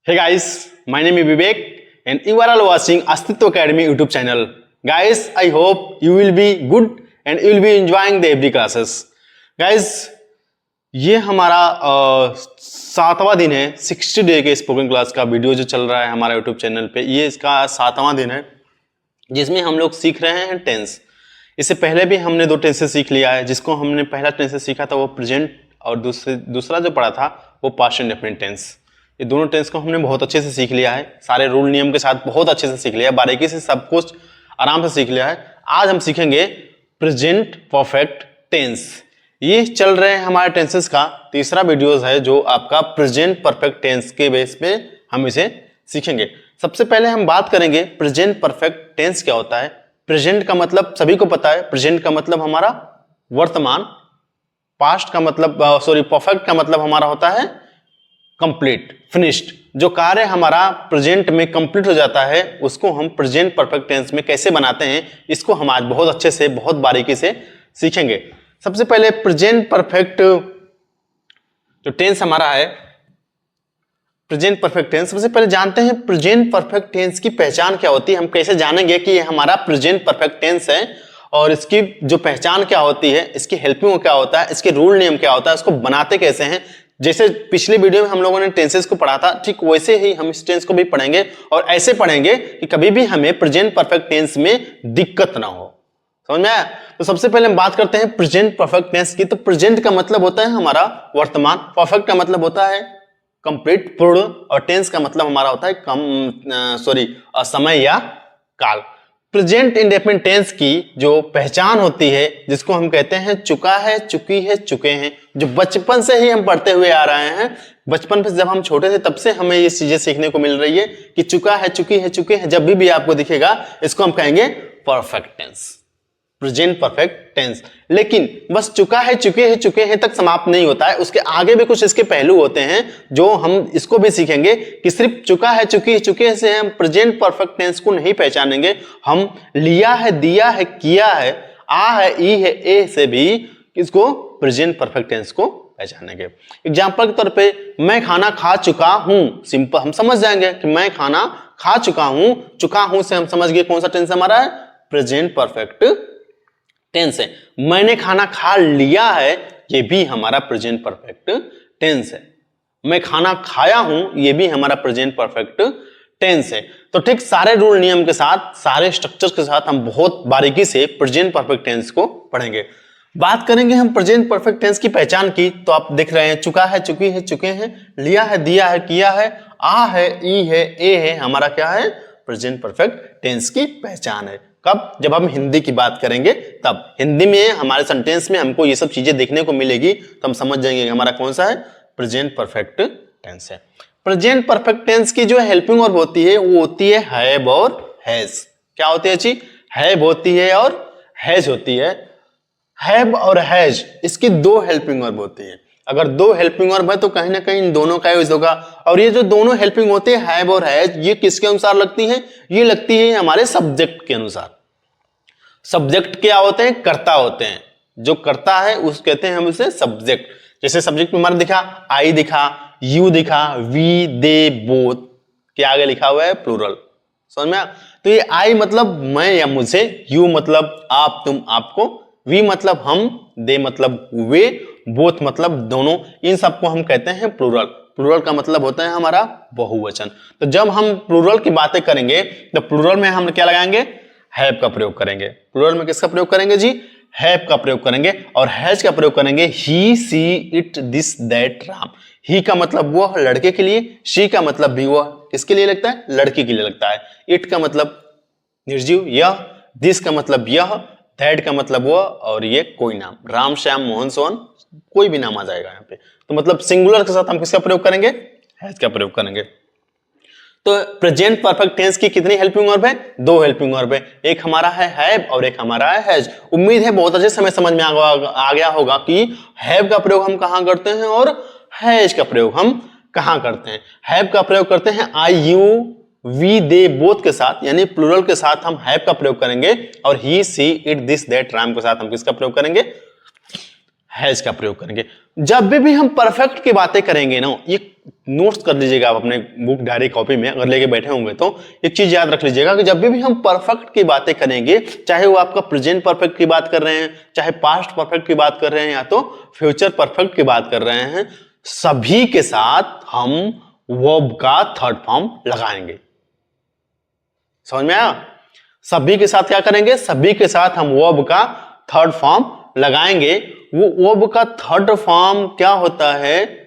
Hey guys, my name is Vivek and you are all watching Astitva Academy YouTube channel. Guys, I hope you will be good and you will be enjoying the every classes. Guys, ये हमारा 7वां दिन है 60 day के spoken class का video जो चल रहा है हमारा YouTube चैनल पे। ये इसका 7वां दिन है जिसमें हम लोग सीख रहे हैं टेंस। इससे पहले भी हमने 2 टेंसेस सीख लिया है। जिसको हमने पहला टेंसेस सीखा था वो प्रेजेंट और दूसरा जो पढ़ा था वो पास्ट इंडेफिनिट टेंस। ये दोनों टेंस को हमने बहुत अच्छे से सीख लिया है, सारे रूल नियम के साथ बहुत अच्छे से सीख लिया है, बारीकी से सब कुछ आराम से सीख लिया है। आज हम सीखेंगे प्रेजेंट परफेक्ट टेंस। ये चल रहे हैं हमारे टेंसेस का तीसरा वीडियोस है जो आपका प्रेजेंट परफेक्ट टेंस के बेस पे हम इसे सीखेंगे। सबसे पहले हम बात करेंगे प्रेजेंट परफेक्ट टेंस क्या होता है। प्रेजेंट का मतलब सभी को पता है, प्रेजेंट का मतलब हमारा वर्तमान, पास्ट का मतलब परफेक्ट का मतलब हमारा होता है कंप्लीट, फिनिश्ड। जो कार्य हमारा प्रेजेंट में कंप्लीट हो जाता है उसको हम प्रेजेंट परफेक्ट टेंस में कैसे बनाते हैं, इसको हम आज बहुत अच्छे से बहुत बारीकी से सीखेंगे। सबसे पहले प्रेजेंट परफेक्ट जो टेंस हमारा है, प्रेजेंट परफेक्ट टेंस, सबसे पहले जानते हैं प्रेजेंट परफेक्ट टेंस की पहचान क्या होती है। हम कैसे जानेंगे कि ये हमारा प्रेजेंट परफेक्ट टेंस है और इसकी जो पहचान क्या होती है, इसकी हेल्पिंग क्या होता है, इसके रूल नियम क्या होता है, इसको बनाते कैसे हैं। जैसे पिछले वीडियो में हम लोगों ने टेंसेस को पढ़ा था, ठीक वैसे ही हम इस टेंस को भी पढ़ेंगे और ऐसे पढ़ेंगे कि कभी भी हमें प्रेजेंट परफेक्ट टेंस में दिक्कत ना हो। समझ में आया? तो सबसे पहले हम बात करते हैं प्रेजेंट परफेक्ट टेंस की। तो प्रेजेंट का मतलब होता है हमारा वर्तमान, परफेक्ट का मतलब होता है कंप्लीट, पूर्ण, और टेंस का मतलब हमारा होता है समय या काल। प्रेजेंट इंडेफिनिट टेंस की जो पहचान होती है, जिसको हम कहते हैं चुका है, चुकी है, चुके हैं, जो बचपन से ही हम पढ़ते हुए आ रहे हैं। बचपन से जब हम छोटे थे तब से हमें ये चीजें सीखने को मिल रही है कि चुका है, चुकी है, चुके हैं। जब भी आपको दिखेगा इसको हम कहेंगे perfect tense, present perfect tense. लेकिन बस चुका है, चुके हैं, चुके हैं तक समाप्त नहीं होता है, उसके आगे भी कुछ इसके पहलू होते हैं जो हम इसको भी सीखेंगे कि सिर्फ चुका है, चुकी है, चुके से हम प्रेजेंट परफेक्ट टेंस को नहीं पहचानेंगे। हम लिया है, दिया है, किया है, आ है, ई है, ए से भी इसको प्रेजेंट परफेक्ट टेंस को पहचानेंगे। एग्जाम्पल के तौर पे मैं खाना खा चुका हूं, सिंपल हम समझ जाएंगे कि मैं खाना खा चुका हूं से हम समझ गए कौन सा टेंस हमारा है, प्रेजेंट परफेक्ट टेंस है। मैंने खाना खा लिया है, ये भी हमारा प्रेजेंट परफेक्ट टेंस है। मैं खाना खाया हूं, ये भी हमारा प्रेजेंट परफेक्ट टेंस है। तो ठीक सारे रूल नियम के साथ, सारे स्ट्रक्चर्स के साथ हम बहुत बारीकी से प्रेजेंट परफेक्ट टेंस को पढ़ेंगे। बात करेंगे हम प्रेजेंट परफेक्ट टेंस की पहचान की, तो आप देख रहे हैं चुका है, चुकी है, चुके हैं, लिया है, दिया है, किया है, आ है, ई है, ए है, हमारा क्या है, प्रेजेंट परफेक्ट टेंस की पहचान है। कब? जब हम हिंदी की बात करेंगे तब। हिंदी में हमारे सेंटेंस में हमको ये सब चीजें देखने को मिलेगी तो हम समझ जाएंगे कि हमारा कौन सा है, प्रेजेंट परफेक्ट टेंस है। प्रेजेंट परफेक्ट टेंस की जो हेल्पिंग वर्ब होती है वो होती है हैव और हैज। क्या होती है जी? हैव होती है और हैज होती है। हैव और हैज, इसकी 2 हेल्पिंग वर्ब होती है। अगर 2 हेल्पिंग वर्ब है तो कहीं ना कहीं इन दोनों का यूज होगा। और ये जो दोनों हेल्पिंग होते हैं हैव और हैज, ये किसके अनुसार लगती है? ये लगती है हमारे सब्जेक्ट के अनुसार। सब्जेक्ट क्या होते हैं? कर्ता होते हैं। जो कर्ता है उस कहते हैं हम उसे सब्जेक्ट। जैसे सब्जेक्ट में हमारा दिखा, आई दिखा, यू दिखा, वी, दे, बोथ के आगे लिखा हुआ है प्लूरल। समझ में? तो ये आई मतलब मैं या मुझे, यू मतलब आप, तुम, आपको, वी मतलब हम, दे मतलब वे, बोथ मतलब दोनों। इन सबको हम कहते हैं प्लूरल। प्लूरल का मतलब होता है हमारा बहुवचन। तो जब हम प्लूरल की बातें करेंगे तो प्लूरल में हम क्या लगाएंगे? हैव का प्रयोग करेंगे। प्लूरल में किसका प्रयोग करेंगे जी? हैव का प्रयोग करेंगे। और हैज का प्रयोग करेंगे ही, सी, इट, दिस, दैट, राम। ही का मतलब वह, लड़के के लिए। शी का मतलब भी वह, किसके लिए लगता है? लड़की के लिए लगता है। इट का मतलब निर्जीव, यह। दिस का मतलब यह। दैट का मतलब वह, और ये कोई नाम, राम, श्याम, मोहन, सोहन, कोई भी नाम आ जाएगा यहाँ पे। तो मतलब सिंगुलर के साथ हम किसका प्रयोग करेंगे? हैज का प्रयोग करेंगे। तो प्रेजेंट परफेक्ट टेंस की कितनी हेल्पिंग वर्ब है? 2 हेल्पिंग वर्ब है। एक हमारा है हैव और एक हमारा है हैज। उम्मीद है बहुत अच्छे समय समझ में आ गया होगा कि हैव का प्रयोग हम कहां करते हैं और हैज का प्रयोग हम कहां करते हैं। हैव का प्रयोग करते हैं आई, यू, वी, दे, बोथ के साथ, यानी प्लूरल के साथ हम हैव का प्रयोग करेंगे। और ही, सी, इट, दिस, दैट, राम के साथ हम किसका प्रयोग करेंगे? हैज का प्रयोग करेंगे। जब भी हम परफेक्ट की बातें करेंगे ना, ये नोट्स कर लीजिएगा आप अपने बुक डायरी कॉपी में अगर लेके बैठे होंगे तो एक चीज याद रख लीजिएगा कि जब भी हम परफेक्ट की बातें करेंगे, चाहे वो आपका प्रेजेंट परफेक्ट की बात कर रहे हैं, चाहे पास्ट परफेक्ट की बात कर रहे हैं, या तो फ्यूचर परफेक्ट की बात कर रहे हैं, सभी के साथ हम वर्ब का थर्ड फॉर्म लगाएंगे। समझ में आया? सभी के साथ क्या करेंगे? सभी के साथ हम वर्ब का थर्ड फॉर्म लगाएंगे। वो वर्ब का थर्ड फॉर्म क्या होता है?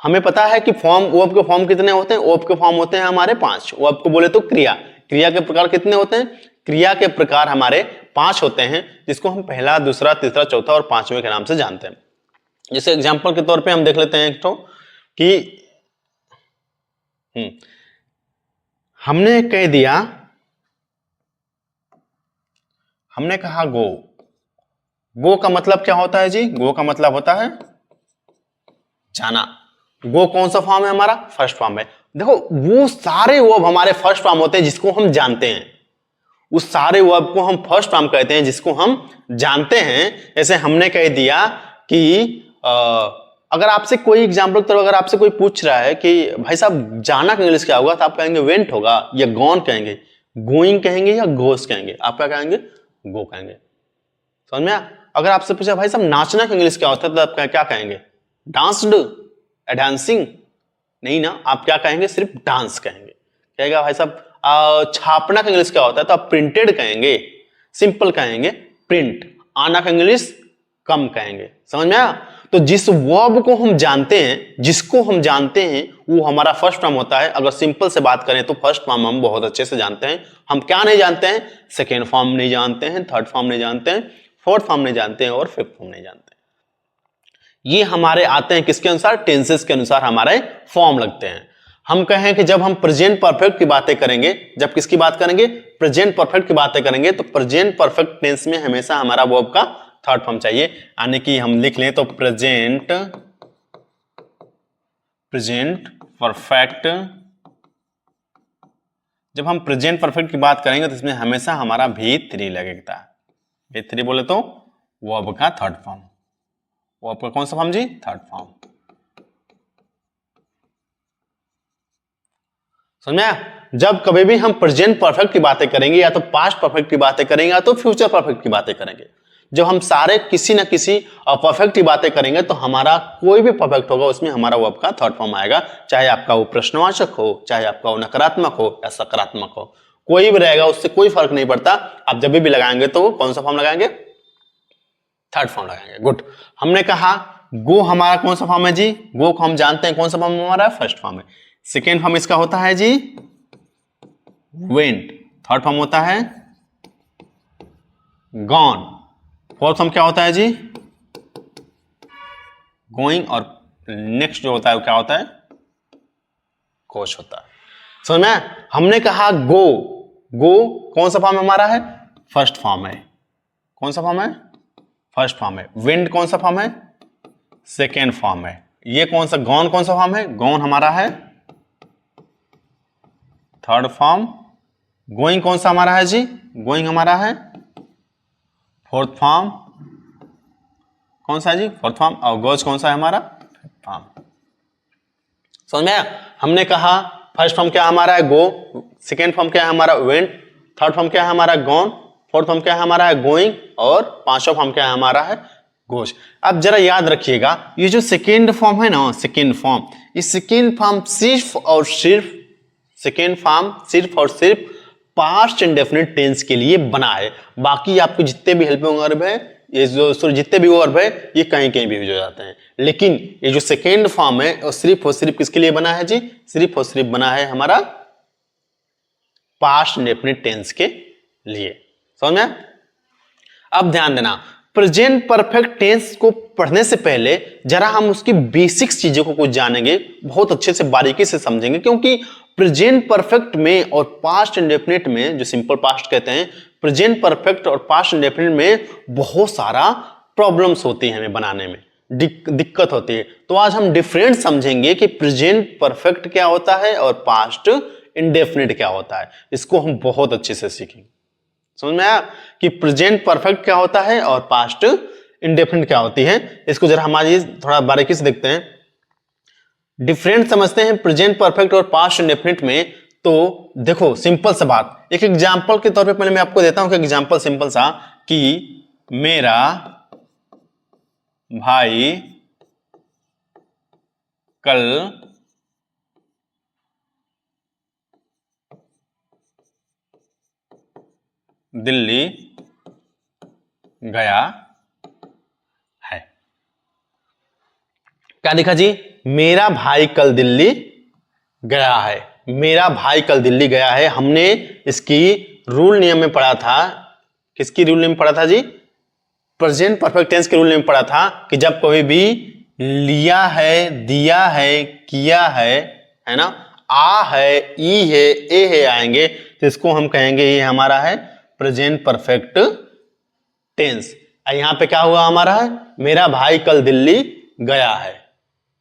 हमें पता है कि वर्ब के फॉर्म कितने होते हैं? वर्ब के फॉर्म होते हैं हमारे 5। वर्ब को बोले तो क्रिया। क्रिया के प्रकार कितने होते हैं? क्रिया के प्रकार हमारे 5 होते हैं, जिसको हम पहला, दूसरा, तीसरा, चौथा और 5वें के नाम से जानते हैं। जैसे एग्जाम्पल के तौर पे हम देख लेते हैं एक तो कि हमने कह दिया, हमने कहा गो। गो का मतलब क्या होता है जी? गो का मतलब होता है जाना। गो कौन सा फॉर्म है हमारा? फर्स्ट फॉर्म है। देखो, वो सारे वर्ब हमारे फर्स्ट फॉर्म होते हैं जिसको हम जानते हैं। उस सारे वर्ब को हम फर्स्ट फॉर्म कहते हैं जिसको हम जानते हैं। जैसे हमने कह दिया कि अगर आपसे कोई एग्जाम्पल तो अगर आपसे कोई पूछ रहा है कि भाई साहब जाना का इंग्लिश क्या होगा, तो आप कहेंगे वेंट होगा, या गॉन कहेंगे, गोइंग कहेंगे, या गोस कहेंगे। आप क्या कहेंगे? गो कहेंगे। समझ में? अगर आपसे पूछा भाई साहब नाचना का इंग्लिश क्या होता है, तो आप क्या कहेंगे? Danced, dancing? नहीं ना, आप क्या कहेंगे? सिर्फ डांस कहेंगे। कहेगा भाई साहब छापना का इंग्लिश क्या होता है, तो आप प्रिंटेड कहेंगे, सिंपल कहेंगे प्रिंट। आना का इंग्लिश कम कहेंगे। समझ में आया? तो जिस वर्ब को हम जानते हैं, जिसको हम जानते हैं, वो हमारा फर्स्ट फॉर्म होता है। अगर सिंपल से बात करें तो फर्स्ट फॉर्म हम बहुत अच्छे से जानते हैं। हम क्या नहीं जानते हैं? सेकेंड फॉर्म नहीं जानते हैं, थर्ड फॉर्म नहीं जानते हैं, फोर्थ फॉर्म नहीं जानते हैं, और फिफ्थ फॉर्म नहीं जानते हैं। ये हमारे आते हैं किसके अनुसार? टेंसेस के अनुसार हमारे फॉर्म लगते हैं। हम कहें कि जब हम प्रेजेंट परफेक्ट की बातें करेंगे, जब किसकी बात करेंगे? प्रेजेंट परफेक्ट की बातें करेंगे, तो प्रेजेंट परफेक्ट टेंस में हमेशा हमारा वर्ब का थर्ड फॉर्म चाहिए। यानी कि हम लिख लें तो प्रेजेंट परफेक्ट। जब हम प्रेजेंट परफेक्ट की बात करेंगे तो इसमें हमेशा हमारा V3 लगेगा। V3 बोले तो वर्ब का थर्ड फॉर्म। वर्ब का कौन सा फॉर्म जी? Third form. समझ में आया? जब कभी भी हम प्रेजेंट परफेक्ट की बातें करेंगे, या तो पास्ट परफेक्ट की बातें करेंगे, या तो फ्यूचर परफेक्ट की बातें करेंगे, जब हम सारे किसी ना किसी परफेक्ट की बातें करेंगे, तो हमारा कोई भी परफेक्ट होगा उसमें हमारा वर्ब का थर्ड फॉर्म आएगा। चाहे आपका वो प्रश्नवाचक हो, चाहे आपका वो नकारात्मक हो या सकारात्मक हो, कोई भी रहेगा, उससे कोई फर्क नहीं पड़ता। आप जब भी लगाएंगे तो कौन सा फॉर्म लगाएंगे? थर्ड फॉर्म लगाएंगे। गुड। हमने कहा गो हमारा कौन सा फॉर्म है जी? गो को हम जानते हैं कौन सा फॉर्म हमारा? फर्स्ट फॉर्म है। सेकेंड फॉर्म इसका होता है जी वेंट। थर्ड फॉर्म होता है गॉन। फोर्थ फॉर्म क्या होता है जी? गोइंग। और नेक्स्ट जो होता है वो क्या होता है? गोश होता है। समझ में? हमने कहा गो। गो कौन सा फॉर्म हमारा है? फर्स्ट फॉर्म है। कौन सा फॉर्म है? फर्स्ट फॉर्म है। विंड कौन सा फॉर्म है? सेकेंड फॉर्म है। ये कौन सा गॉन कौन सा फॉर्म है? गॉन हमारा है थर्ड फॉर्म। गोइंग कौन सा हमारा है जी? गोइंग हमारा है फोर्थ फॉर्म। कौन सा है जी? Fourth form. और गोज कौन सा है हमारा? फॉर्म। समझ में आया? हमने कहा फर्स्ट फॉर्म क्या हमारा है? गो। सेकेंड फॉर्म क्या है हमारा? वेंट। थर्ड फॉर्म क्या है हमारा? गॉन। फोर्थ फॉर्म क्या है हमारा? है गोइंग। और पांचवा फॉर्म क्या है हमारा? है गोश। अब जरा याद रखिएगा, ये जो सेकेंड फॉर्म है ना, सेकेंड फॉर्म, इस सेकेंड फॉर्म सिर्फ और सिर्फ, सेकेंड फॉर्म सिर्फ और सिर्फ पास्ट इंडेफिनिट टेंस के लिए बना है। बाकी आपको जितने भी हेल्पिंग वर्ब है, ये जो जितने भी वर्ब है, ये कहीं कहीं भी यूज हो जाते हैं। लेकिन ये जो सेकेंड फॉर्म है और सिर्फ किसके लिए बना है जी? सिर्फ और सिर्फ बना है हमारा पास्ट इंडेफिनिट टेंस के लिए। समझ में? अब ध्यान देना, प्रेजेंट परफेक्ट टेंस को पढ़ने से पहले जरा हम उसकी बेसिक्स चीजों को कुछ जानेंगे, बहुत अच्छे से बारीकी से समझेंगे। क्योंकि प्रेजेंट परफेक्ट में और पास्ट इंडेफिनिट में, जो सिंपल पास्ट कहते हैं, प्रेजेंट परफेक्ट और पास्ट इंडेफिनिट में बहुत सारा प्रॉब्लम्स होती है हमें बनाने में, दिक्कत होती है। तो आज हम डिफरेंट समझेंगे कि प्रेजेंट परफेक्ट क्या होता है और पास्ट इंडेफिनिट क्या होता है। इसको हम बहुत अच्छे से सीखेंगे। समझ में आया कि प्रेजेंट परफेक्ट क्या होता है और पास्ट इंडेफिनिट क्या होती है, इसको जरा हमारी थोड़ा बारीकी से देखते हैं। डिफरेंट समझते हैं प्रेजेंट परफेक्ट और पास्ट इंडेफिनिट में। तो देखो सिंपल सा बात, एक एग्जांपल के तौर पे पहले मैं आपको देता हूं कि एग्जांपल सिंपल सा कि मेरा भाई कल दिल्ली गया है। क्या दिखा जी, मेरा भाई कल दिल्ली गया है, मेरा भाई कल दिल्ली गया है। हमने इसकी रूल नियम में पढ़ा था, किसकी रूल नियम में पढ़ा था जी, प्रेजेंट परफेक्ट टेंस के रूल नियम में पढ़ा था कि जब कभी भी लिया है, दिया है, किया है ना, आ है, ई है, ए है आएंगे तो इसको हम कहेंगे ये हमारा है प्रेजेंट परफेक्ट टेंस। यहां पे क्या हुआ हमारा है, मेरा भाई कल दिल्ली गया है,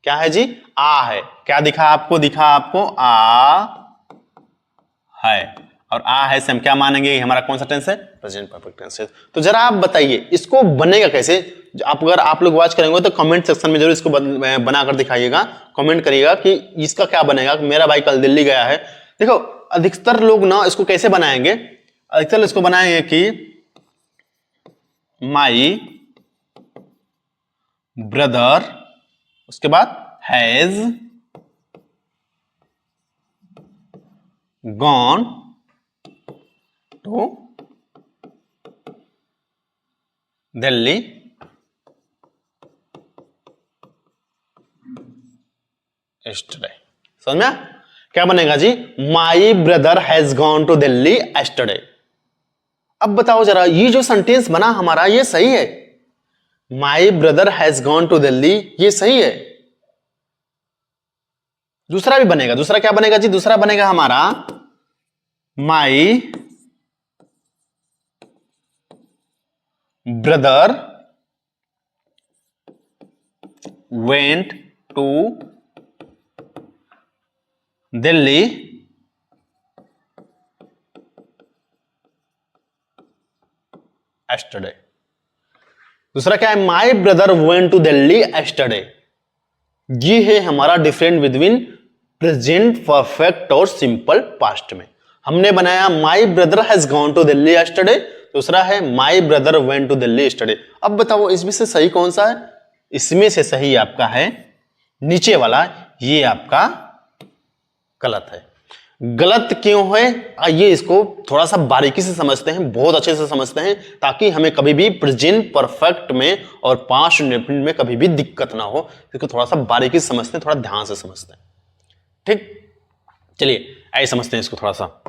क्या है जी, आ है। क्या दिखा आपको, दिखा आपको आ है, और आ है से हम क्या मानेंगे, हमारा कौन सा टेंस है, प्रेजेंट परफेक्ट टेंस है। तो जरा आप बताइए इसको बनेगा कैसे। अगर आप लोग वॉच करेंगे तो कमेंट सेक्शन में जरूर इसको बनाकर दिखाइएगा, कमेंट करिएगा कि इसका क्या बनेगा कि मेरा भाई कल दिल्ली गया है। देखो अधिकतर लोग ना इसको कैसे बनाएंगे, अधिकतर इसको बनाएंगे कि माई ब्रदर, उसके बाद has gone to Delhi yesterday. समझ में, क्या बनेगा जी, my brother has gone to Delhi yesterday. अब बताओ जरा ये जो सेंटेंस बना हमारा ये सही है, my brother has gone to Delhi, ये सही है। दूसरा भी बनेगा, दूसरा क्या बनेगा जी, दूसरा बनेगा हमारा my brother went to Delhi yesterday. दूसरा क्या है, my brother went to Delhi yesterday. ये है हमारा डिफरेंट बिटवीन प्रेजेंट परफेक्ट और सिंपल पास्ट में। हमने बनाया my brother has gone to Delhi yesterday, दूसरा है my brother went to Delhi yesterday. अब बताओ इसमें से सही कौन सा है, इसमें से सही आपका है नीचे वाला, ये आपका गलत है। गलत क्यों है, आइए इसको थोड़ा सा बारीकी से समझते हैं, बहुत अच्छे से समझते हैं, ताकि हमें कभी भी प्रेजेंट परफेक्ट में और पास्ट इंडेफिनिट में कभी भी दिक्कत ना हो। इसको थोड़ा सा बारीकी से समझते हैं, थोड़ा ध्यान से समझते हैं, ठीक। चलिए आइए समझते हैं इसको थोड़ा सा।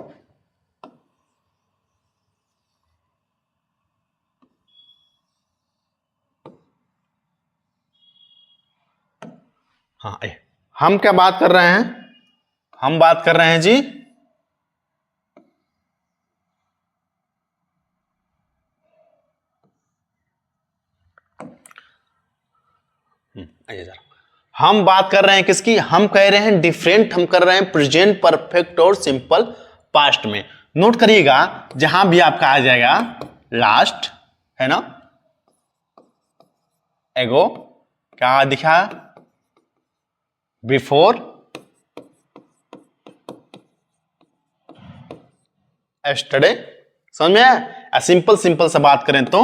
हाँ हम क्या बात कर रहे हैं, हम बात कर रहे हैं जी आइए जरा, हम बात कर रहे हैं किसकी, हम कह रहे हैं डिफरेंट, हम कर रहे हैं प्रेजेंट परफेक्ट और सिंपल पास्ट में। नोट करिएगा जहां भी आपका आ जाएगा लास्ट है ना, एगो, क्या दिखा, बिफोर, एस्टरडे। समझ में आया, सिंपल सिंपल सा बात करें तो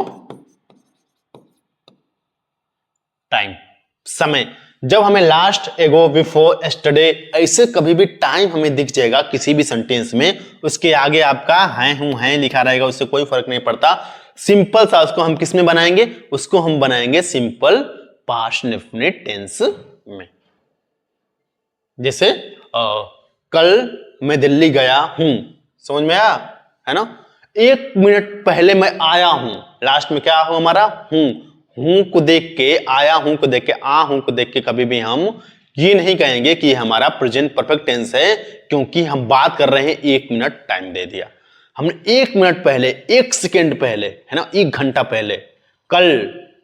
टाइम, समय। जब हमें लास्ट, एगो, बिफोर, एस्टरडे ऐसे कभी भी टाइम हमें दिख जाएगा किसी भी सेंटेंस में, उसके आगे आपका हैं हूं हैं लिखा रहेगा, उससे कोई फर्क नहीं पड़ता। सिंपल सा उसको हम किस में बनाएंगे, उसको हम बनाएंगे सिंपल पास्ट इंडेफिनिट टेंस में। जैसे कल मैं दिल्ली गया हूं, समझ में आया है ना, 1 मिनट पहले मैं आया हूं, लास्ट में क्या हो हमारा, हूं को देख के, आया हूं को देख के, आ हूं को देख के कभी भी हम ये नहीं कहेंगे कि हमारा प्रेजेंट परफेक्ट टेंस है, क्योंकि हम बात कर रहे हैं 1 मिनट टाइम दे दिया हमने, 1 मिनट पहले, 1 सेकेंड पहले है ना, 1 घंटा पहले, कल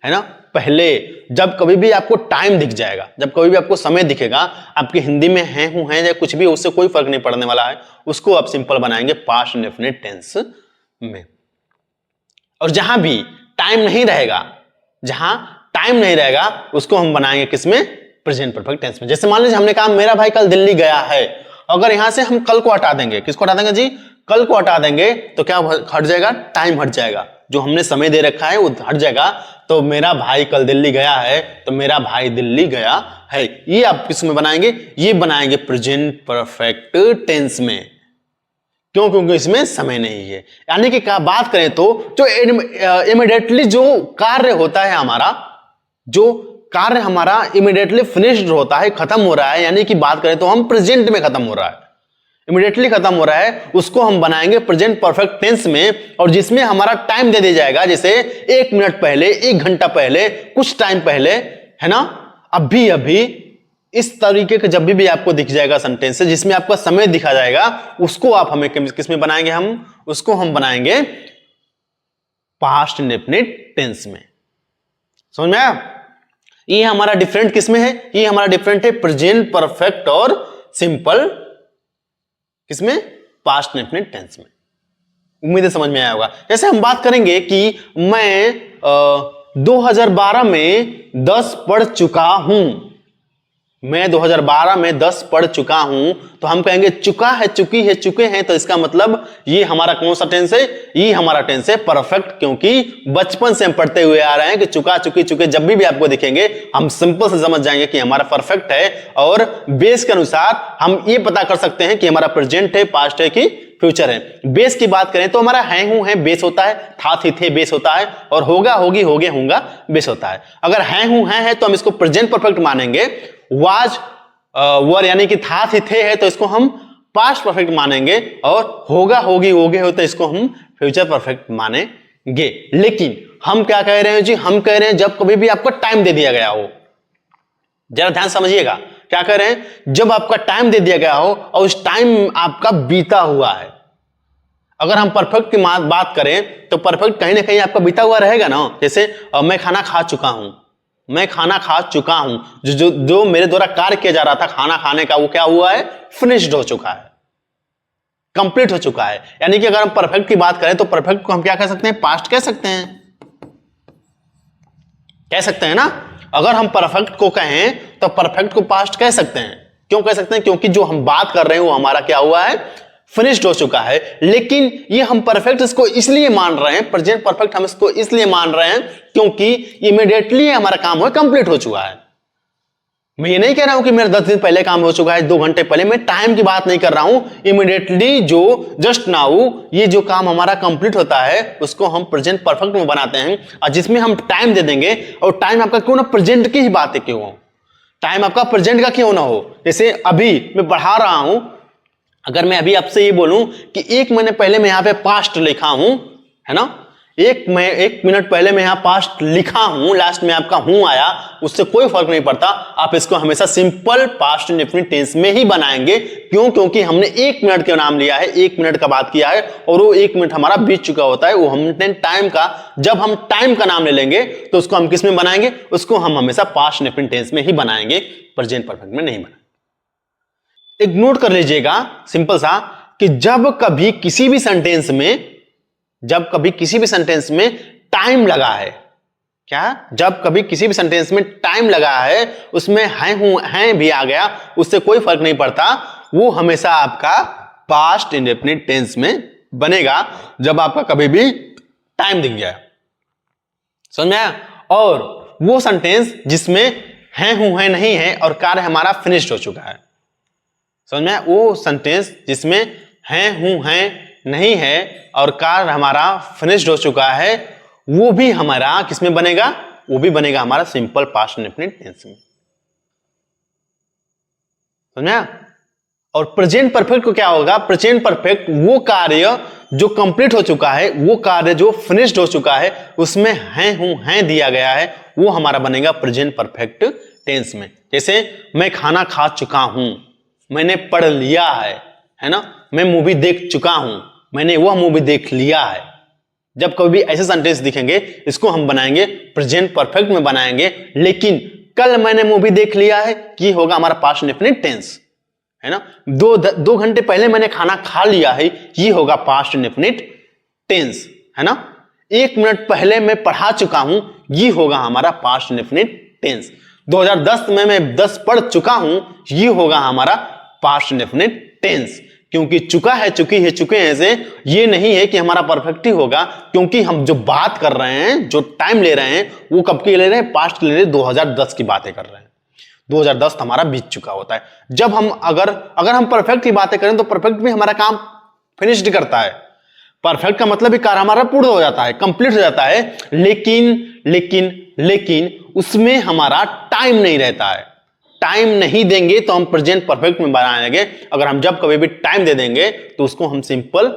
है ना, पहले। जब कभी भी आपको टाइम दिख जाएगा, जब कभी भी आपको समय दिखेगा, आपके हिंदी में हैं हूं हैं या कुछ भी, उससे कोई फर्क नहीं पड़ने वाला है, उसको आप सिंपल बनाएंगे पास्ट इंडेफिनिट टेंस में। और जहां भी टाइम नहीं रहेगा, जहां टाइम नहीं रहेगा उसको हम बनाएंगे किसमें, प्रेजेंट परफेक्ट टेंस में। जैसे मान लीजिए हमने कहा मेरा भाई कल दिल्ली गया है, अगर यहां से हम कल को हटा देंगे, किसको हटा देंगे जी, कल को हटा देंगे, तो क्या हट जाएगा, टाइम हट जाएगा, जो हमने समय दे रखा है वो हट जाएगा। तो मेरा भाई कल दिल्ली गया है, तो मेरा भाई दिल्ली गया है, ये आप किस में बनाएंगे, ये बनाएंगे प्रेजेंट परफेक्ट टेंस में। क्यों, क्योंकि इसमें समय नहीं है। यानी कि क्या बात करें तो जो इमीडिएटली जो कार्य होता है हमारा, जो कार्य हमारा इमीडिएटली फिनिश्ड होता है, खत्म हो रहा है, यानी कि बात करें तो हम प्रेजेंट में खत्म हो रहा है, इमीडिएटली खत्म हो रहा है, उसको हम बनाएंगे प्रेजेंट परफेक्ट टेंस में। और जिसमें हमारा टाइम दे दिया जाएगा, जैसे 1 मिनट पहले, 1 घंटा पहले, कुछ टाइम पहले, है ना, अभी अभी, इस तरीके का जब भी आपको दिख जाएगा सेंटेंस जिसमें आपका समय दिखा जाएगा, उसको आप हमें किस में बनाएंगे, हम उसको हम बनाएंगे पास्ट इंडेफिनिट टेंस में। समझ में आया? ये हमारा डिफरेंट किसमें है, ये हमारा डिफरेंट है प्रेजेंट परफेक्ट और सिंपल किसमें, पास्ट इंडेफिनिट टेंस में। उम्मीद है समझ में आया होगा। जैसे हम बात करेंगे कि मैं 2012 में 10 पढ़ चुका हूं, मैं 2012 में 10 पढ़ चुका हूं, तो हम कहेंगे चुका है, चुकी है, चुके हैं, तो इसका मतलब ये हमारा कौन सा टेंस है, ये हमारा टेंस है परफेक्ट, क्योंकि बचपन से हम पढ़ते हुए आ रहे हैं कि चुका, चुकी, चुके जब भी आपको दिखेंगे हम सिंपल से समझ जाएंगे कि हमारा परफेक्ट है। और बेस के अनुसार हम ये पता कर सकते हैं कि हमारा प्रेजेंट है, पास्ट है कि फ्यूचर है। बेस की बात करें तो हमारा है, हूं, है बेस होता है, था, थी, थे बेस होता है, और होगा, होगी, होगे, होगा बेस होता है। अगर है, हूं, है तो हम इसको प्रेजेंट परफेक्ट मानेंगे। वाज, वर यानी कि था, थी, थे है तो इसको हम पास्ट परफेक्ट मानेंगे, और होगा, होगी, होगे हो तो इसको हम फ्यूचर परफेक्ट मानेंगे। लेकिन हम क्या कह रहे हैं जी, हम कह रहे हैं जब कभी भी आपको टाइम दे दिया गया हो, जरा ध्यान समझिएगा, क्या कह रहे हैं, जब आपका टाइम दे दिया गया हो और उस टाइम आपका बीता हुआ है। अगर हम परफेक्ट की बात करें तो परफेक्ट कहीं ना कहीं आपका बीता हुआ रहेगा ना। जैसे मैं खाना खा चुका हूं, मैं खाना खा चुका हूं, जो मेरे द्वारा कार्य किया जा रहा था खाना खाने का, वो क्या हुआ है, फिनिश्ड हो चुका है, कंप्लीट हो चुका है। यानी कि अगर हम परफेक्ट की बात करें तो परफेक्ट को हम क्या कह सकते हैं, पास्ट कह सकते हैं, कह सकते हैं ना। अगर हम परफेक्ट को कहें तो परफेक्ट को पास्ट कह सकते हैं। क्यों कह सकते हैं, क्योंकि जो हम बात कर रहे हैं वो हमारा क्या हुआ है, फिनिश्ड हो चुका है। लेकिन ये हम परफेक्ट इसको इसलिए मान रहे हैं, प्रेजेंट परफेक्ट हम इसको इसलिए मान रहे हैं क्योंकि इमीडिएटली हमारा काम हो कंप्लीट हो चुका है। मैं ये नहीं कह रहा हूं कि मेरा 10 दिन पहले काम हो चुका है, 2 घंटे पहले, मैं टाइम की बात नहीं कर रहा हूं। इमीडिएटली जो जस्ट नाउ ये जो काम हमारा कंप्लीट होता है उसको हम प्रेजेंट परफेक्ट में बनाते हैं। और जिसमें हम टाइम दे देंगे, और टाइम आपका क्यों ना प्रेजेंट की ही बात है, क्यों हो टाइम आपका प्रेजेंट का क्यों ना हो। जैसे अभी मैं पढ़ा रहा हूं, अगर मैं अभी आपसे ये बोलूं कि 1 महीने पहले मैं यहां पे पास्ट लिखा हूं, है ना, 1 मिनट पहले मैं यहां पास्ट लिखा हूं, लास्ट में आपका हूं आया, उससे कोई फर्क नहीं पड़ता। आप इसको हमेशा सिंपल पास्ट इंडेफिनिट टेंस में ही बनाएंगे। क्यों, क्योंकि हमने 1 मिनट का नाम लिया है, 1 मिनट का बात किया है, और वो 1 मिनट हमारा बीत चुका होता है। वो हमने टाइम का, जब हम टाइम का नाम ले लेंगे तो उसको हम किस में बनाएंगे, उसको हम हमेशा पास्ट इंडेफिनिट टेंस में ही बनाएंगे, प्रेजेंट परफेक्ट में नहीं बनाएंगे। एक नोट कर लीजिएगा सिंपल सा, कि जब कभी किसी भी सेंटेंस में टाइम लगा है, क्या, जब कभी किसी भी सेंटेंस में टाइम लगा है, उसमें है, हूं, है भी आ गया, उससे कोई फर्क नहीं पड़ता, वो हमेशा आपका पास्ट इंडेफिनिट टेंस में बनेगा जब आपका कभी भी टाइम दिख जाए। समझ में आया? और वो सेंटेंस जिसमें है, हूं, है नहीं है और कार्य हमारा फिनिश्ड हो चुका है। समझ में आया? वो सेंटेंस जिसमें है, हूं, है नहीं है और कार्य हमारा फिनिश्ड हो चुका है, वो भी हमारा किसमें बनेगा, वो भी बनेगा हमारा सिंपल पास्ट इंडेफिनिट टेंस में। समझ में आया? और प्रेजेंट परफेक्ट को क्या होगा, प्रेजेंट परफेक्ट वो कार्य जो कंप्लीट हो चुका है, वो कार्य जो फिनिश्ड हो चुका है, उसमें है, हूं, है दिया गया है, वो हमारा बनेगा प्रेजेंट परफेक्ट टेंस में। जैसे मैं खाना खा चुका हूं, मैंने पढ़ लिया है ना, मैं मूवी देख चुका हूं, मैंने वह मूवी देख लिया है। जब कभी भी ऐसे सेंटेंस दिखेंगे, इसको हम बनाएंगे प्रेजेंट परफेक्ट में बनाएंगे। लेकिन कल मैंने मूवी देख लिया है, ये होगा हमारा पास्ट इंडेफिनिट टेंस, है ना। 2 घंटे पहले मैंने खाना खा लिया है, ये होगा पास्ट इंडेफिनिट टेंस, है ना। 1 मिनट पहले मैं पढ़ा चुका हूं, ये होगा हमारा पास्ट इंडेफिनिट टेंस। 2010 में मैं 10 पढ़ चुका हूं, ये होगा हमारा पास्ट इंडेफिनिट टेंस। क्योंकि चुका है, चुकी है, चुके हैं से ये नहीं है कि हमारा परफेक्ट ही होगा, क्योंकि हम जो बात कर रहे हैं, जो टाइम ले रहे हैं, वो कब की ले रहे हैं? पास्ट ले रहे हैं, 2010 की बातें कर रहे हैं। 2010 हमारा बीत चुका होता है। जब हम अगर हम परफेक्ट की बातें करें तो परफेक्ट भी हमारा काम फिनिश्ड करता है। परफेक्ट का मतलब भी कार्य हमारा पूर्ण हो जाता है, कंप्लीट हो जाता है, लेकिन उसमें हमारा टाइम नहीं रहता है। टाइम नहीं देंगे तो हम प्रेजेंट परफेक्ट में बनाएंगे। अगर हम जब कभी भी टाइम दे देंगे तो उसको हम सिंपल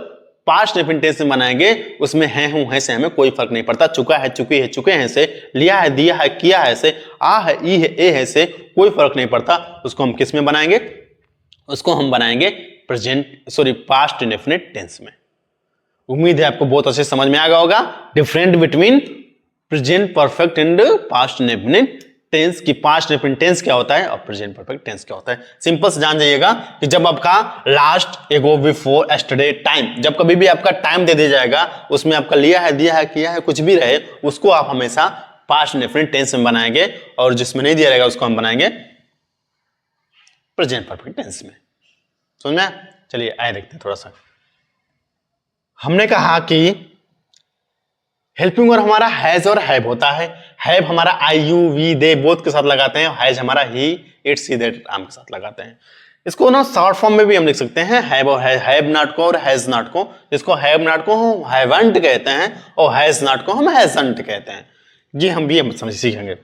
पास्ट इंडेफिनिट टेंस में बनाएंगे। उसमें है, हूं, है से हमें कोई फर्क नहीं पड़ता। चुका है, चुकी है, चुके हैं से, लिया है, दिया है, किया है से, आ है, ई है, ए है से कोई फर्क नहीं पड़ता। उसको हम किस में बनाएंगे? उसको हम बनाएंगे पास्ट इंडेफिनिट टेंस में। उम्मीद है आपको बहुत अच्छे समझ में आ गया होगा different between present perfect and past indefinite tense की। पास्ट इंडेफिनिट टेंस क्या होता है और प्रेजेंट परफेक्ट टेंस क्या होता है। सिंपल से जान जाइएगा कि जब आपका लास्ट, एगो, बिफोर, एस्टरडे, टाइम, जब कभी भी आपका टाइम दे दिया जाएगा, उसमें आपका लिया है, दिया है, किया है, कुछ भी रहे, उसको आप हमेशा पास्ट इंडेफिनिट टेंस में बनाएंगे। और जिसमें नहीं दिया रहेगा उसको हम बनाएंगे प्रेजेंट परफेक्ट टेंस में। समझ में? चलिए आए देखते हैं थोड़ा सा। हमने कहा कि हेल्पिंग वर्ब हमारा हैज और हैव होता है। हैव हमारा आई, यू, वी, दे बोथ के साथ लगाते हैं। हैज हमारा ही, इट, सी, दैट, आम के साथ लगाते हैं। इसको ना शॉर्ट फॉर्म में भी हम लिख सकते हैं, हैव और हैव नॉट को और हैज नॉट को। इसको हैव नॉट को हम हैवंट कहते हैं और हैज नॉट को हम हैजंट कहते हैं। ये हम भी समझ सीखेंगे।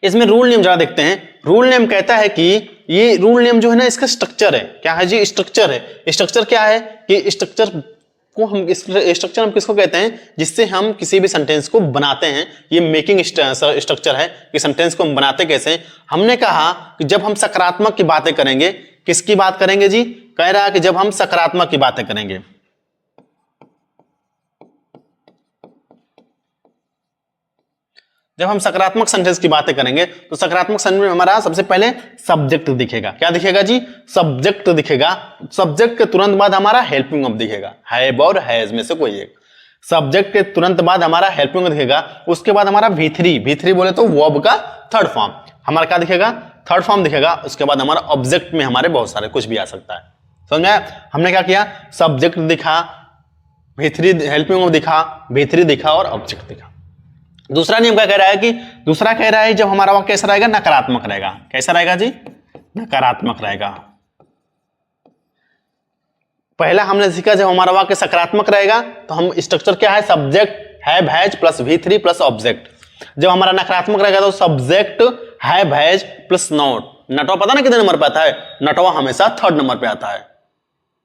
इसमें रूल नेम जरा देखते हैं। रूल नेम कहता है कि ये रूल नेम जो है ना, इसका स्ट्रक्चर है। क्या है जी? स्ट्रक्चर है। स्ट्रक्चर क्या है कि स्ट्रक्चर हम किसको कहते हैं? जिससे हम किसी भी सेंटेंस को बनाते हैं। ये मेकिंग स्ट्रक्चर है कि सेंटेंस को हम बनाते कैसे। हमने कहा कि जब हम सकारात्मक की बातें करेंगे, किसकी बात करेंगे जी? कह रहा है कि जब हम सकारात्मक की बातें करेंगे, जब हम सकारात्मक सेंटेंस की बातें करेंगे तो सकारात्मक सेंटेंस में हमारा सबसे पहले सब्जेक्ट दिखेगा। क्या दिखेगा जी? सब्जेक्ट दिखेगा। सब्जेक्ट के तुरंत बाद हमारा हेल्पिंग वर्ब दिखेगा, हैव और हैज में से कोई एक। सब्जेक्ट के तुरंत बाद हमारा हेल्पिंग वर्ब दिखेगा। उसके बाद हमारा V3 बोले तो वर्ब का थर्ड फॉर्म हमारा क्या दिखेगा? थर्ड फॉर्म दिखेगा। उसके बाद हमारा ऑब्जेक्ट में हमारे बहुत सारे कुछ भी आ सकता है। समझ में आया? हमने क्या किया? सब्जेक्ट दिखा, V3 हेल्पिंग वर्ब दिखा, V3 दिखा और ऑब्जेक्ट दिखा। दूसरा नियम क्या कह रहा है कि दूसरा कह रहा है जब हमारा वाक्य कैसा रहेगा? नकारात्मक रहेगा। कैसा रहेगा जी? नकारात्मक रहेगा। पहला हमने सीखा जब हमारा वाक्य सकारात्मक रहेगा तो हम स्ट्रक्चर क्या है? Subject have has plus V3 plus object. जब हमारा नकारात्मक रहेगा तो subject have has plus not. नटवा पता ना कितने नंबर पे आता है? नटवा हमेशा थर्ड नंबर पे आता है।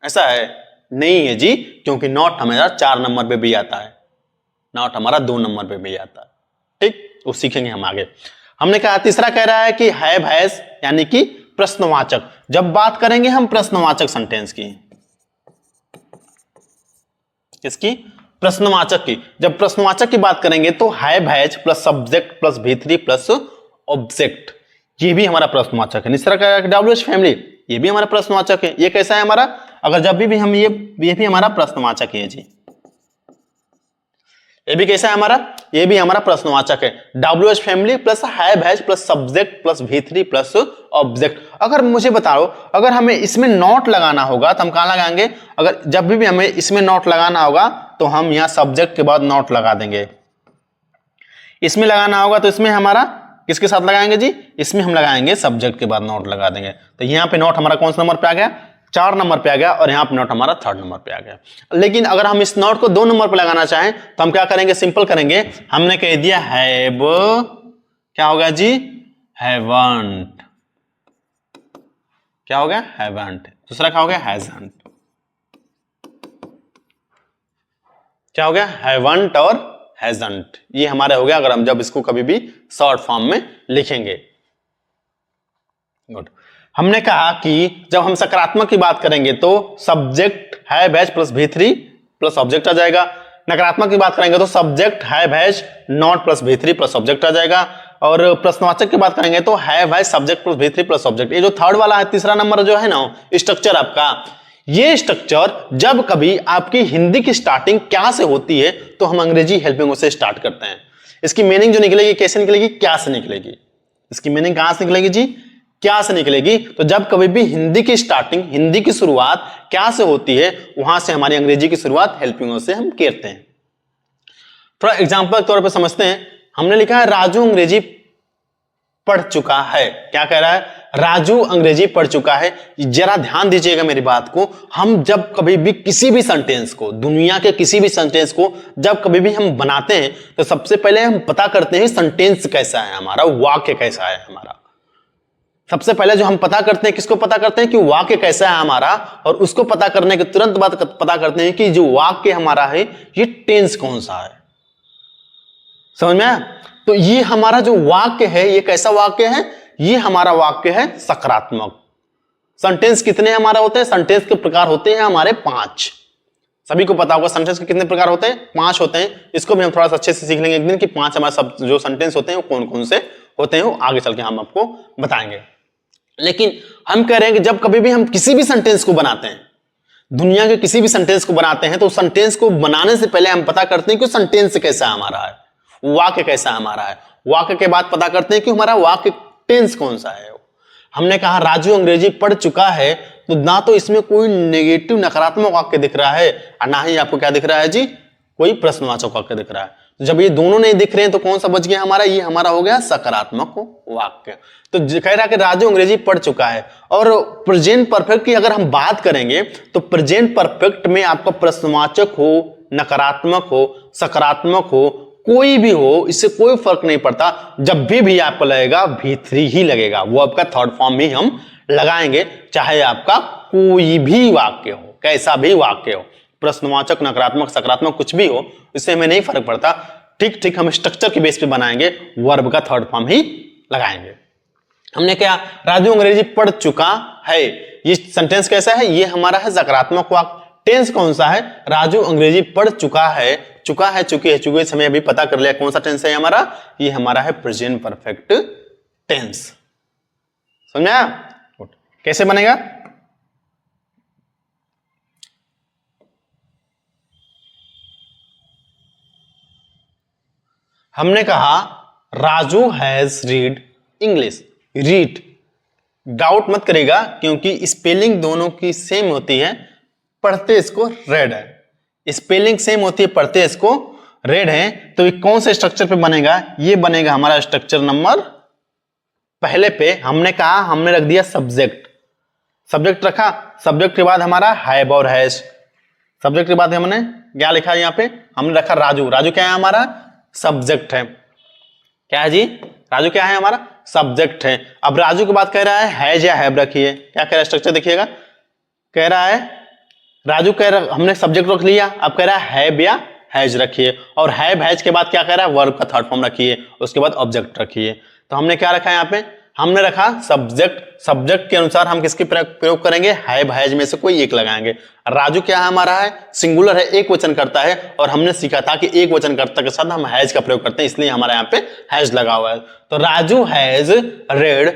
ऐसा है? नहीं है जी, क्योंकि नॉट हमेशा 4 नंबर पे भी आता है, नॉट हमारा 2 नंबर पे भी आता है। ठीक, वो सीखेंगे हम आगे। हमने कहा तीसरा कह रहा है कि हैव हैज यानी कि प्रश्नवाचक। जब बात करेंगे हम प्रश्नवाचक सेंटेंस की, किसकी? प्रश्नवाचक की। जब प्रश्नवाचक की बात करेंगे तो have has plus subject plus V3 plus object, ये भी हमारा प्रश्नवाचक है। तीसरा कह रहा है WH फैमिली, ये भी हमारा प्रश्नवाचक है। ये कैसा है हमारा? अगर जब भी हम ये भी हमारा प्रश्नवाचक है जी। ये भी कैसा है हमारा? ये भी हमारा प्रश्नवाचक है। WH family plus have has plus subject plus V3 plus object. अगर मुझे बताओ, अगर हमें इसमें नॉट लगाना होगा तो हम कहां लगाएंगे? अगर जब भी हमें इसमें नॉट लगाना होगा तो हम यहां सब्जेक्ट के बाद नॉट लगा देंगे। इसमें लगाना होगा तो इसमें हमारा किसके साथ लगाएंगे जी? इसमें हम लगाएंगे सब्जेक्ट के बाद नॉट लगा देंगे। तो यहां पे नॉट हमारा कौन सा नंबर पे आ गया? 4 नंबर पे आ गया और यहां पे नॉट हमारा 3rd नंबर पे आ गया। लेकिन अगर हम इस नॉट को 2 नंबर पे लगाना चाहें तो हम क्या करेंगे? सिंपल करेंगे। हमने कह दिया हैव, क्या होगा जी? हैवंट। क्या हो गया? हैवंट। दूसरा क्या हो गया? हैजंट। क्या हो गया? हैवंट और हैजंट। ये हमारे हो गया अगर हम जब इसको कभी भी शॉर्ट फॉर्म में लिखेंगे। गुड। हमने कहा कि जब हम सकारात्मक की बात करेंगे तो subject have has plus V3 plus object आ जाएगा। नकारात्मक की बात करेंगे तो subject have has not plus V3 plus object आ जाएगा। और प्रश्नवाचक की बात करेंगे तो have has subject plus V3 plus object. ये जो थर्ड वाला है, तीसरा नंबर जो है ना स्ट्रक्चर आपका, ये स्ट्रक्चर जब कभी आपकी हिंदी की स्टार्टिंग क्या से होती है तो हम अंग्रेजी हेल्पिंग से स्टार्ट करते हैं। इसकी मीनिंग जो निकलेगी कैसे निकलेगी, क्या से निकलेगी। इसकी मीनिंग कहां से निकलेगी जी, क्या से निकलेगी। तो जब कभी भी हिंदी की स्टार्टिंग, हिंदी की शुरुआत क्या से होती है, वहां से हमारी अंग्रेजी की शुरुआत हेल्पिंग से हम करते हैं। थोड़ा एग्जांपल के तौर पे समझते हैं। हमने लिखा है राजू अंग्रेजी पढ़ चुका है। क्या कह रहा है, राजू अंग्रेजी पढ़ चुका है। जरा ध्यान दीजिएगा मेरी बात को। हम जब कभी भी किसी भी सेंटेंस को, दुनिया के किसी भी सेंटेंस को जब कभी भी हम बनाते हैं तो सबसे पहले हम पता करते हैं सेंटेंस कैसा है हमारा, वाक्य कैसा है हमारा। सबसे पहले जो हम पता करते हैं, किसको पता करते हैं कि वाक्य कैसा है हमारा, और उसको पता करने के तुरंत बाद पता करते हैं कि जो वाक्य हमारा है ये टेंस कौन सा है। समझ में आया? तो ये हमारा जो वाक्य है ये कैसा वाक्य है, ये हमारा वाक्य है सकारात्मक। सेंटेंस कितने हमारा होते हैं, सेंटेंस के प्रकार होते हैं हमारे 5। सभी को पता होगा सेंटेंस के कितने प्रकार होते हैं, 5 होते हैं। इसको भी हम थोड़ा सा अच्छे से सीख लेंगे एक दिन कि 5 हमारे सब जो सेंटेंस होते हैं वो कौन कौन से होते हैं, वो आगे चल के हम आपको बताएंगे। लेकिन हम कह रहे हैं कि जब कभी भी हम किसी भी सेंटेंस को बनाते हैं, दुनिया के किसी भी सेंटेंस को बनाते हैं, तो सेंटेंस को बनाने से पहले हम पता करते हैं कि सेंटेंस कैसा हमारा है, वाक्य कैसा हमारा है। वाक्य के बाद पता करते हैं कि हमारा वाक्य टेंस कौन सा है। हमने कहा राजू अंग्रेजी पढ़ चुका है, तो ना तो इसमें कोई नेगेटिव नकारात्मक वाक्य दिख रहा है और ना ही आपको क्या दिख रहा है जी, कोई प्रश्नवाचक वाक्य दिख रहा है। तो जब ये दोनों नहीं दिख रहे हैं तो कौन सा बच गया हमारा, ये हमारा हो गया सकारात्मक वाक्य। तो कह रहा है कि राजू अंग्रेजी पढ़ चुका है। और प्रेजेंट परफेक्ट की अगर हम बात करेंगे तो प्रेजेंट परफेक्ट में आपका प्रश्नवाचक हो, नकारात्मक हो, सकारात्मक हो, कोई भी हो, इससे कोई फर्क नहीं पड़ता। जब भी आपको लगेगा भीतरी ही लगेगा, वो आपका थर्ड फॉर्म ही हम लगाएंगे, चाहे आपका कोई भी वाक्य हो, कैसा भी वाक्य हो, प्रश्नवाचक, नकारात्मक, सकारात्मक कुछ भी हो, इससे हमें नहीं फर्क पड़ता। ठीक ठीक हम स्ट्रक्चर के बेस पे बनाएंगे, वर्ब का थर्ड फॉर्म ही लगाएंगे। हमने क्या, राजू अंग्रेजी पढ़ चुका है, ये सेंटेंस कैसा है, ये हमारा है सकारात्मक वाक्य। टेंस कौन सा है, राजू अंग्रेजी पढ़ चुका है, चुका है, चुकी है, चुके समय अभी पता कर लिया कौन सा टेंस है हमारा, ये हमारा है प्रेजेंट परफेक्ट टेंस। समझा? कैसे बनेगा, हमने कहा Raju has read English. Read, doubt मत करेगा क्योंकि स्पेलिंग दोनों की सेम होती है, पढ़ते इसको रेड है। स्पेलिंग सेम होती है, पढ़ते इसको रेड है। तो ये कौन से स्ट्रक्चर पे बनेगा, ये बनेगा हमारा स्ट्रक्चर नंबर पहले पे। हमने कहा, हमने रख दिया सब्जेक्ट, सब्जेक्ट रखा, सब्जेक्ट के बाद हमारा हैव और हैज, सब्जेक्ट के बाद हमने क्या लिखा है यहाँ पे, हमने रखा राजू। राजू क्या है हमारा, सब्जेक्ट है। क्या है जी, राजू क्या है हमारा, सब्जेक्ट है। अब राजू के बाद कह रहा है हैज या हैव रखिए। क्या कह रहा है स्ट्रक्चर देखिएगा, कह रहा है राजू कह रहा, हमने सब्जेक्ट रख लिया, अब कह रहा है हैव या हैज रखिए। और हैव हैज के बाद क्या कह रहा है, वर्ब का थर्ड फॉर्म रखिए, उसके बाद ऑब्जेक्ट रखिए। तो हमने क्या रखा है यहाँ पे, हमने रखा सब्जेक्ट। सब्जेक्ट के अनुसार हम किसके प्रयोग करेंगे, हैव हैज में से कोई एक लगाएंगे। राजू क्या है हमारा है, सिंगुलर है, एक वचन करता है, और हमने सीखा था कि एक वचन करता के साथ हम हैज का प्रयोग करते हैं, इसलिए हमारे यहाँ पे हैज लगा हुआ है। तो राजू हैज रेड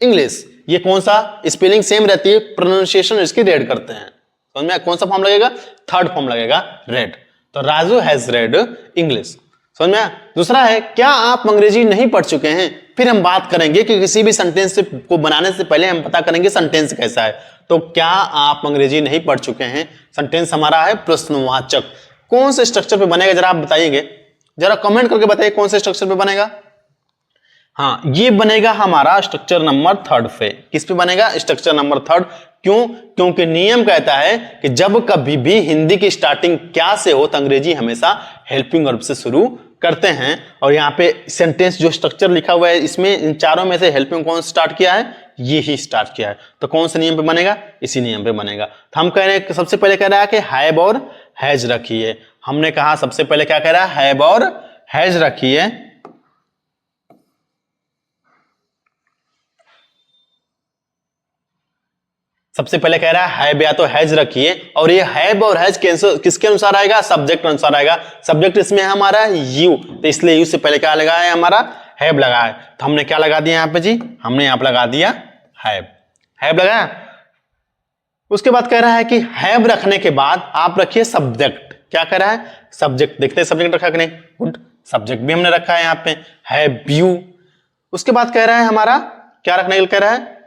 इंग्लिश, ये कौन सा, स्पेलिंग सेम रहती है, प्रोनाउंसिएशन इसकी रेड करते हैं। समझ में, कौन सा फॉर्म लगेगा, थर्ड फॉर्म लगेगा रेड। तो राजू हैज रेड इंग्लिश। समझ में। दूसरा है, क्या आप अंग्रेजी नहीं पढ़ चुके हैं। फिर हम बात करेंगे कि किसी भी सेंटेंस को बनाने से पहले हम पता करेंगे सेंटेंस कैसा है। तो क्या आप अंग्रेजी नहीं पढ़ चुके हैं, सेंटेंस हमारा है प्रश्नवाचक। कौन से स्ट्रक्चर पे बनेगा जरा आप बताइएगा, जरा कमेंट करके बताइए कौन से स्ट्रक्चर पे बनेगा। हाँ, ये बनेगा हमारा स्ट्रक्चर नंबर थर्ड पे। किस पे बनेगा, स्ट्रक्चर नंबर थर्ड। क्यों, क्योंकि नियम कहता है कि जब कभी भी हिंदी की स्टार्टिंग क्या से हो तो अंग्रेजी हमेशा हेल्पिंग वर्ब से शुरू करते हैं। और यहाँ पे सेंटेंस जो स्ट्रक्चर लिखा हुआ है इसमें इन चारों में से हेल्पिंग कौन स्टार्ट किया है, ये ही स्टार्ट किया है। तो कौन से नियम पे बनेगा, इसी नियम पे बनेगा। तो हम कह रहे हैं, सबसे पहले कह रहा है कि हैव और हैज रखिए। हमने कहा सबसे पहले क्या कह रहा है, हैव और हैज रखिए। सबसे पहले कह रहा है हैव या तो हैज रखिए, और ये हैव और हैज किसके अनुसार आएगा, सब्जेक्ट अनुसार आएगा। सब्जेक्ट इसमें हमारा यू, तो इसलिए यू से पहले क्या लगा है हमारा, हैव लगा है। तो हमने क्या लगा दिया यहाँ पे जी, हमने यहाँ पे लगा दिया हैव। हैव लगाया, उसके बाद कह रहा है कि हैव रखने के बाद आप रखिए सब्जेक्ट। क्या कह रहा है? सब्जेक्ट। देखते हैं सब्जेक्ट रखा कि नहीं। गुड, सब्जेक्ट भी हमने रखा है यहाँ पे, हैव यू। उसके बाद कह रहा है हमारा क्या रखने के लिए कह रहा है?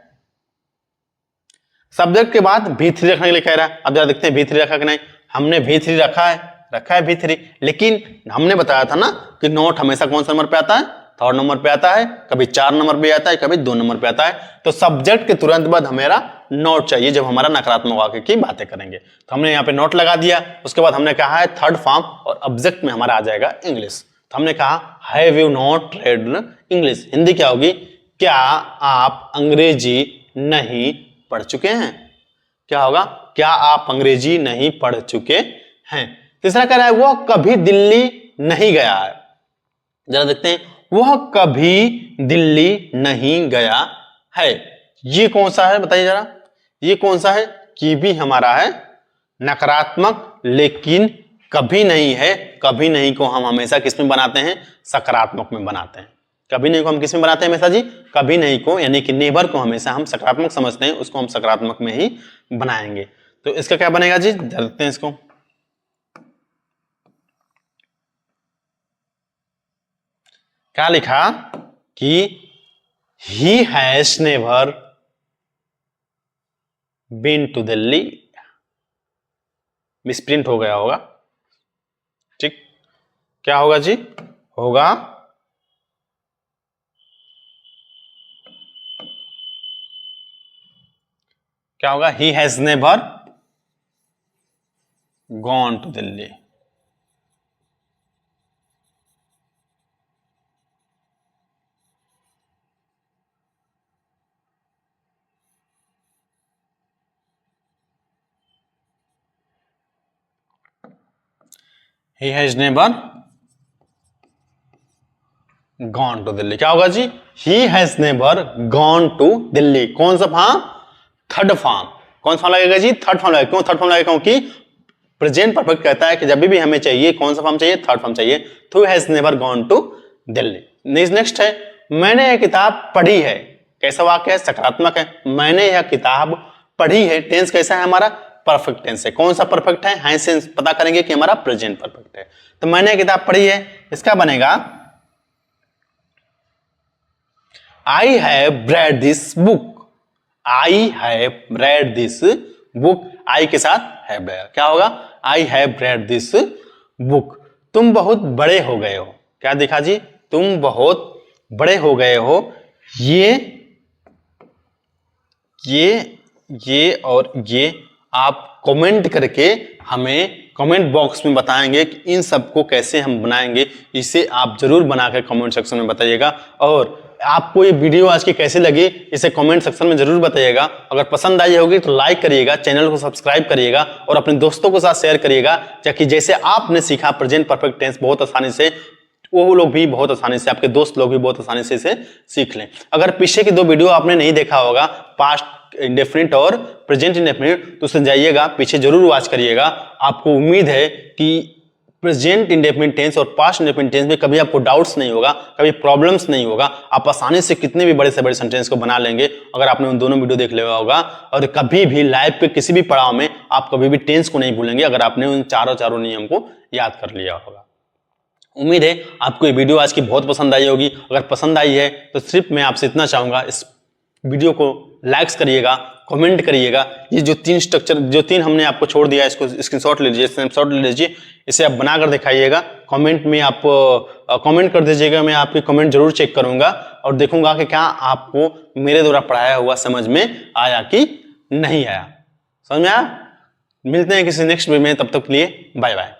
सब्जेक्ट के बाद V3 रखने के लिए कह रहा है। अब जरा देखते हैं V3 रखा कि नहीं। हमने V3 रखा है V3, लेकिन हमने बताया था ना कि नोट हमेशा कौन सा नंबर पे आता है? थर्ड नंबर पे आता है, कभी 4 नंबर पे आता है, कभी 2 नंबर पे आता है। तो सब्जेक्ट के तुरंत बाद हमारा नोट चाहिए जब हमारा नकारात्मक वाक्य की बातें करेंगे। तो हमने यहाँ पे नोट लगा दिया। उसके बाद हमने कहा है थर्ड फॉर्म और ऑब्जेक्ट में हमारा आ जाएगा इंग्लिश। तो हमने कहा have you not red English. Hindi क्या होगी? क्या आप अंग्रेजी नहीं पढ़ चुके हैं? क्या होगा? क्या आप अंग्रेजी नहीं पढ़ चुके हैं। तीसरा कह रहा है वह कभी दिल्ली नहीं गया है। जरा देखते हैं, वह कभी दिल्ली नहीं गया है। ये कौन सा है बताइए जरा, ये कौन सा है? कि भी हमारा है नकारात्मक, लेकिन कभी नहीं है। कभी नहीं को हम हमेशा किस में बनाते हैं? सकारात्मक में बनाते हैं। कभी नहीं को हम किस में बनाते हैं हमेशा जी? कभी नहीं को, यानी कि नेवर को हमेशा हम सकारात्मक समझते हैं, उसको हम सकारात्मक में ही बनाएंगे। तो इसका क्या बनेगा जी? देखते हैं इसको। क्या लिखा कि he has never been to Delhi. Misprint हो गया होगा, ठीक। क्या होगा जी? होगा क्या होगा? He has never gone to Delhi. He has never gone to Delhi. क्या होगा जी? He has never gone to Delhi. कौन सा फॉर्म? Third form. कौन सा फॉर्म लगेगा जी? थर्ड फॉर्म लगेगा। क्यों थर्ड फॉर्म लगेगा? क्योंकि प्रेजेंट परफेक्ट कहता है कि जब भी हमें चाहिए कौन सा फॉर्म चाहिए? थर्ड फॉर्म चाहिए। तो has never gone to Delhi. Next है मैंने यह किताब पढ़ी है। कैसा वाक्य है? सकारात्मक है। मैंने यह किताब पढ़ी है। टेंस कैसा है हमारा? परफेक्ट टेंस है। कौन सा परफेक्ट है? हाई सेंस पता करेंगे कि हमारा प्रेजेंट परफेक्ट है। तो मैंने यह किताब पढ़ी है, इसका बनेगा I have read this book. I have read this book. I के साथ हैव रहेगा। क्या होगा? I have read this book. तुम बहुत बड़े हो गए हो। क्या देखा जी? तुम बहुत बड़े हो गए हो। ये और ये आप कमेंट करके हमें कमेंट बॉक्स में बताएंगे कि इन सबको कैसे हम बनाएंगे। इसे आप जरूर बनाकर कमेंट सेक्शन में बताइएगा। और आपको ये वीडियो आज की कैसे लगी इसे कमेंट सेक्शन में जरूर बताइएगा। अगर पसंद आई होगी तो लाइक करिएगा, चैनल को सब्सक्राइब करिएगा और अपने दोस्तों के साथ शेयर करिएगा, ताकि जैसे आपने सीखा प्रेजेंट परफेक्ट टेंस बहुत आसानी से, वो लोग भी बहुत आसानी से, आपके दोस्त लोग भी बहुत आसानी से इसे सीख लें। अगर पीछे की 2 वीडियो आपने नहीं देखा होगा, पास्ट इंडेफिनिट और प्रेजेंट इंडेफिनिट, तो उससे जाइएगा, पीछे जरूर वॉच करिएगा। आपको उम्मीद है कि प्रेजेंट इंडेफिनिट टेंस और पास्ट इंडेफिनिट टेंस में कभी आपको डाउट्स नहीं होगा, कभी प्रॉब्लम्स नहीं होगा। आप आसानी से कितने भी बड़े से बड़े सेंटेंस को बना लेंगे अगर आपने उन दोनों वीडियो देख लिया होगा। और कभी भी लाइफ के किसी भी पड़ाव में आप कभी भी टेंस को नहीं भूलेंगे अगर आपने उन चारों नियम को याद कर लिया होगा। उम्मीद है आपको ये वीडियो आज की बहुत पसंद आई होगी। अगर पसंद आई है तो सिर्फ मैं आपसे इतना चाहूंगा, इस वीडियो को लाइक्स करिएगा, कमेंट करिएगा। ये जो 3 स्ट्रक्चर, जो 3 हमने आपको छोड़ दिया है, इसको स्क्रीनशॉट ले लीजिए, स्नैपशॉट ले लीजिए, इसे आप बनाकर दिखाइएगा। कमेंट में आप कमेंट कर दीजिएगा। मैं आपके कमेंट जरूर चेक करूंगा और देखूंगा कि क्या आपको मेरे द्वारा पढ़ाया हुआ समझ में आया कि नहीं आया। समझ में आया? मिलते हैं किसी नेक्स्ट वीडियो में, तब तक के लिए बाय बाय।